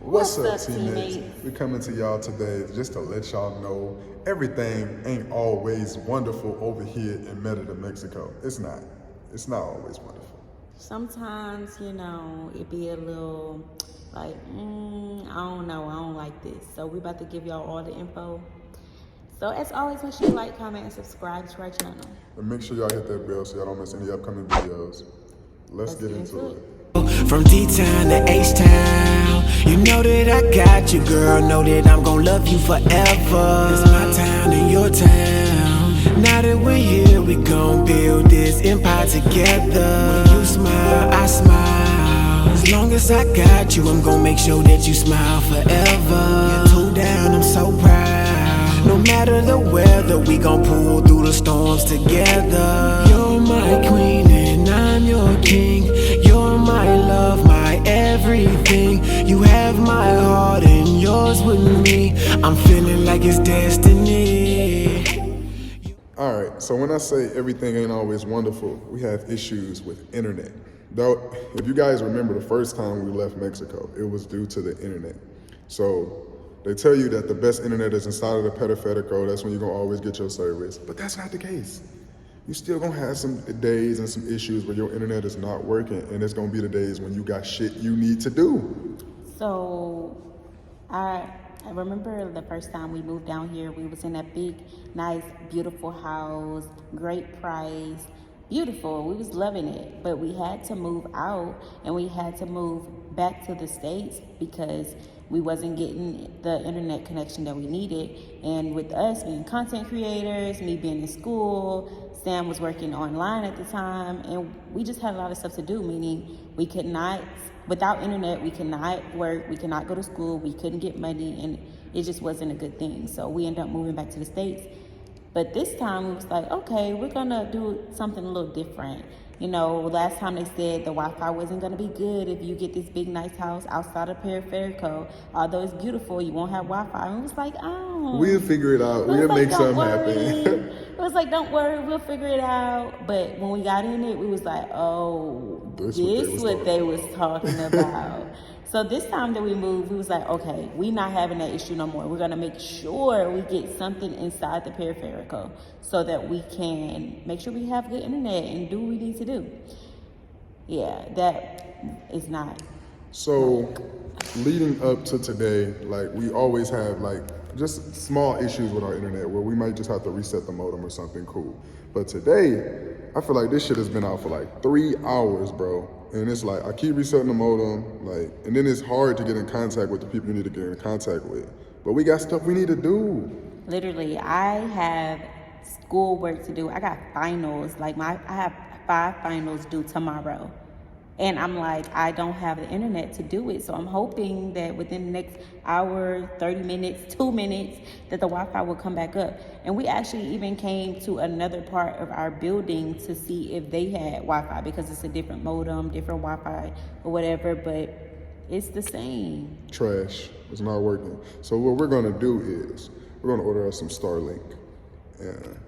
What's up, teammates? We're coming to y'all today just to let y'all know everything ain't always wonderful over here in Merida, Mexico. It's not. It's not always wonderful. Sometimes, it be a little like, I don't know, I don't like this. So we're about to give y'all all the info. So as always, make sure you like, comment, and subscribe to our channel. And make sure y'all hit that bell so y'all don't miss any upcoming videos. Let's get into it. From D-Town to H-Town, you know that I got you, girl. Know that I'm gonna love you forever. It's my town and your town. Now that we're here, we gon' build this empire together. When you smile, I smile. As long as I got you, I'm gonna make sure that you smile forever. You're too down, I'm so proud. No matter the weather, we gon' pull through the storms together. You're my queen and I'm your king. You're my love, my everything. You have my heart and yours with me. I'm feeling like it's destiny. Alright, so when I say everything ain't always wonderful, we have issues with internet. Though, if you guys remember the first time we left Mexico, it was due to the internet. So they tell you that the best internet is inside of the periférico. That's when you're gonna always get your service. But that's not the case. You still gonna have some days and some issues where your internet is not working, and it's gonna be the days when you got shit you need to do. So I remember the first time we moved down here, we was in that big, nice, beautiful house, great price, beautiful. We was loving it, but we had to move out and we had to move back to the States because we wasn't getting the internet connection that we needed. And with us being content creators, me being in school, Sam was working online at the time, and we just had a lot of stuff to do, meaning we could not, without internet, we could not work, we could not go to school, we couldn't get money, and it just wasn't a good thing. So we ended up moving back to the States. But this time we was like, okay, we're gonna do something a little different. Last time they said the Wi-Fi wasn't gonna be good if you get this big nice house outside of Periférico. Although it's beautiful, you won't have Wi-Fi. And it was like, oh. We'll figure it out. We'll make something happen. It was like, don't worry, we'll figure it out. But when we got in it, we was like, oh, this what they was talking about. So this time that we moved, we was like, okay, we not having that issue no more. We're gonna make sure we get something inside the Periférico so that we can make sure we have good internet and do what we need to do. Yeah, that is not. So leading up to today, we always have just small issues with our internet where we might just have to reset the modem or something cool. But today, I feel like this shit has been out for 3 hours, bro. And it's I keep resetting the modem, and then it's hard to get in contact with the people you need to get in contact with. But we got stuff we need to do. Literally, I have schoolwork to do. I got finals. I have 5 finals due tomorrow. And I'm I don't have the internet to do it. So I'm hoping that within the next hour, 30 minutes, 2 minutes, that the Wi-Fi will come back up. And we actually even came to another part of our building to see if they had Wi-Fi because it's a different modem, different Wi-Fi or whatever, but it's the same. Trash. It's not working. So what we're gonna do is we're gonna order us some Starlink.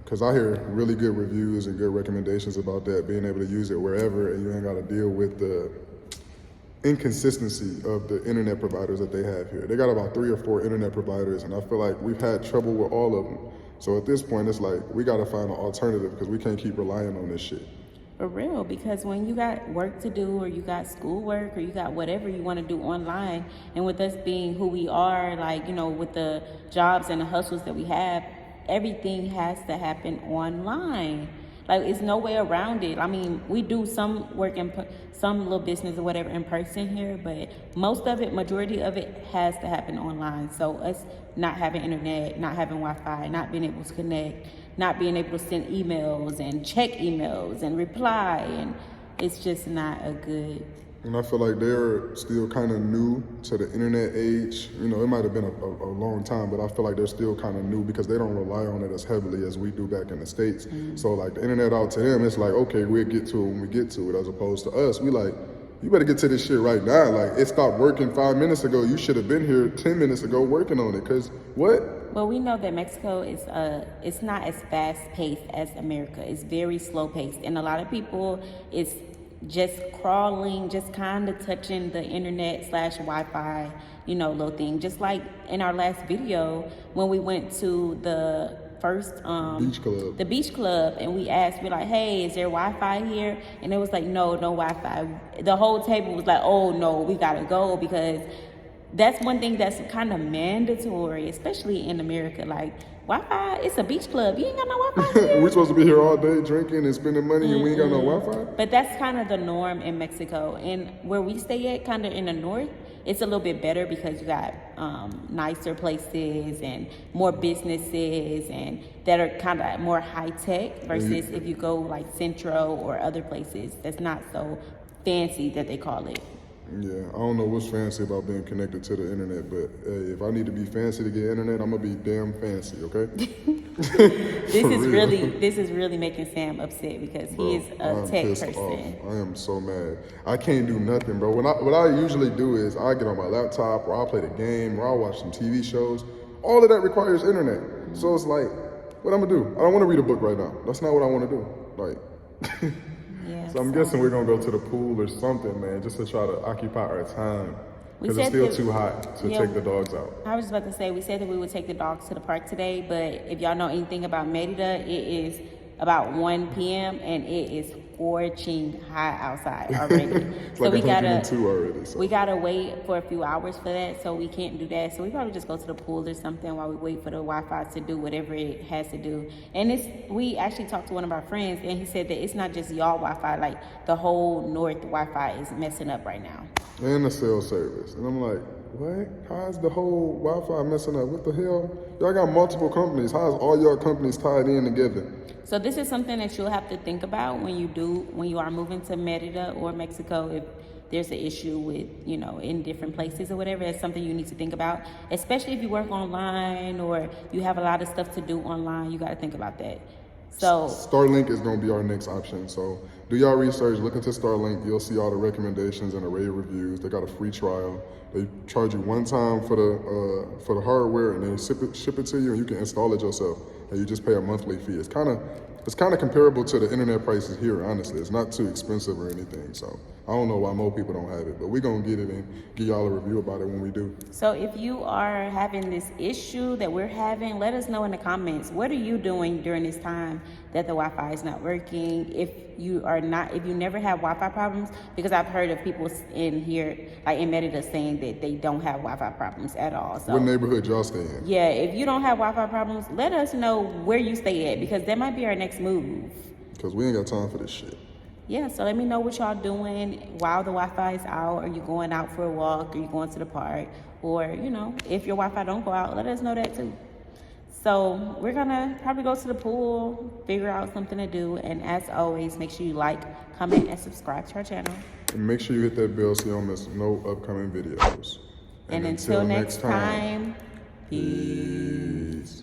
Because I hear really good reviews and good recommendations about that, being able to use it wherever and you ain't got to deal with the inconsistency of the internet providers that they have here. They got about 3 or 4 internet providers, and I feel like we've had trouble with all of them. So at this point, it's we got to find an alternative because we can't keep relying on this shit. For real, because when you got work to do or you got schoolwork or you got whatever you want to do online, and with us being who we are, with the jobs and the hustles that we have, everything has to happen online. It's no way around it. I mean, we do some work in some little business or whatever in person here, but most of it, majority of it has to happen online. So us not having internet, not having Wi-Fi, not being able to connect, not being able to send emails and check emails and reply, and it's just not a good. And I feel like they're still kind of new to the internet age. It might have been a long time, but I feel like they're still kind of new because they don't rely on it as heavily as we do back in the States. Mm-hmm. So the internet out to them, it's okay, we'll get to it when we get to it, as opposed to us, we you better get to this shit right now. It stopped working 5 minutes ago. You should have been here 10 minutes ago working on it, because what? Well, we know that Mexico is it's not as fast paced as America. It's very slow paced, and a lot of people just crawling, just kind of touching the internet / Wi-Fi, you know, little thing. Just like in our last video when we went to the first the beach club, and we asked, we're like, hey, is there Wi-Fi here? And it was like, no Wi-Fi. The whole table was like, oh no, we gotta go, because that's one thing that's kind of mandatory, especially in America. Like, Wi-Fi, it's a beach club. You ain't got no Wi-Fi here. We're supposed to be here all day drinking and spending money, and we ain't got no Wi-Fi? But that's kind of the norm in Mexico. And where we stay at, kind of in the north, it's a little bit better because you got nicer places and more businesses and that are kind of more high-tech versus if you go like Centro or other places that's not so fancy that they call it. Yeah, I don't know what's fancy about being connected to the internet, but hey, if I need to be fancy to get internet, I'm gonna be damn fancy, okay? This is really making Sam upset because he is a tech person. Off. I am so mad. I can't do nothing, bro. What I usually do is I get on my laptop, or I'll play the game, or I'll watch some TV shows. All of that requires internet. So it's like, what I'm gonna do? I don't want to read a book right now. That's not what I want to do. Like. Yeah, so I'm guessing we're gonna go to the pool or something, man, just to try to occupy our time. Because it's said still that- too hot to take the dogs out. I was just about to say, we said that we would take the dogs to the park today, but if y'all know anything about Merida, it is about 1 p.m. and it is scorching hot outside already. It's like 102 already. So. We gotta wait for a few hours for that, so we can't do that. So we probably just go to the pool or something while we wait for the Wi-Fi to do whatever it has to do. And we actually talked to one of our friends, and he said that it's not just y'all Wi-Fi, like the whole north Wi-Fi is messing up right now. And the cell service. And I'm like, what? How is the whole Wi-Fi messing up? What the hell? Y'all got multiple companies. How is all your companies tied in together? So this is something that you'll have to think about when you are moving to Merida or Mexico. If there's an issue with, you know, in different places or whatever, that's something you need to think about. Especially if you work online or you have a lot of stuff to do online, you got to think about that. So Starlink is going to be our next option. So do y'all research, look into Starlink. You'll see all the recommendations and array reviews. They got a free trial. They charge you one time for the hardware, and they ship it to you, and you can install it yourself. And you just pay a monthly fee. It's kind of comparable to the internet prices here, honestly. It's not too expensive or anything. So I don't know why more people don't have it, but we're going to get it and give y'all a review about it when we do. So if you are having this issue that we're having, let us know in the comments. What are you doing during this time that the Wi-Fi is not working? If you never have Wi-Fi problems, because I've heard of people in here, like in Merida, saying that they don't have Wi-Fi problems at all. So what neighborhood y'all stay in? yeah, if you don't have Wi-Fi problems, let us know where you stay at, because that might be our next move. Because we ain't got time for this shit. Yeah, so let me know what y'all doing while the Wi-Fi is out. Are you going out for a walk? Are you going to the park? Or, you know, if your Wi-Fi don't go out, let us know that too. So we're gonna probably go to the pool, figure out something to do. And as always, make sure you like, comment, and subscribe to our channel. And make sure you hit that bell so you don't miss no upcoming videos. And until next time, peace.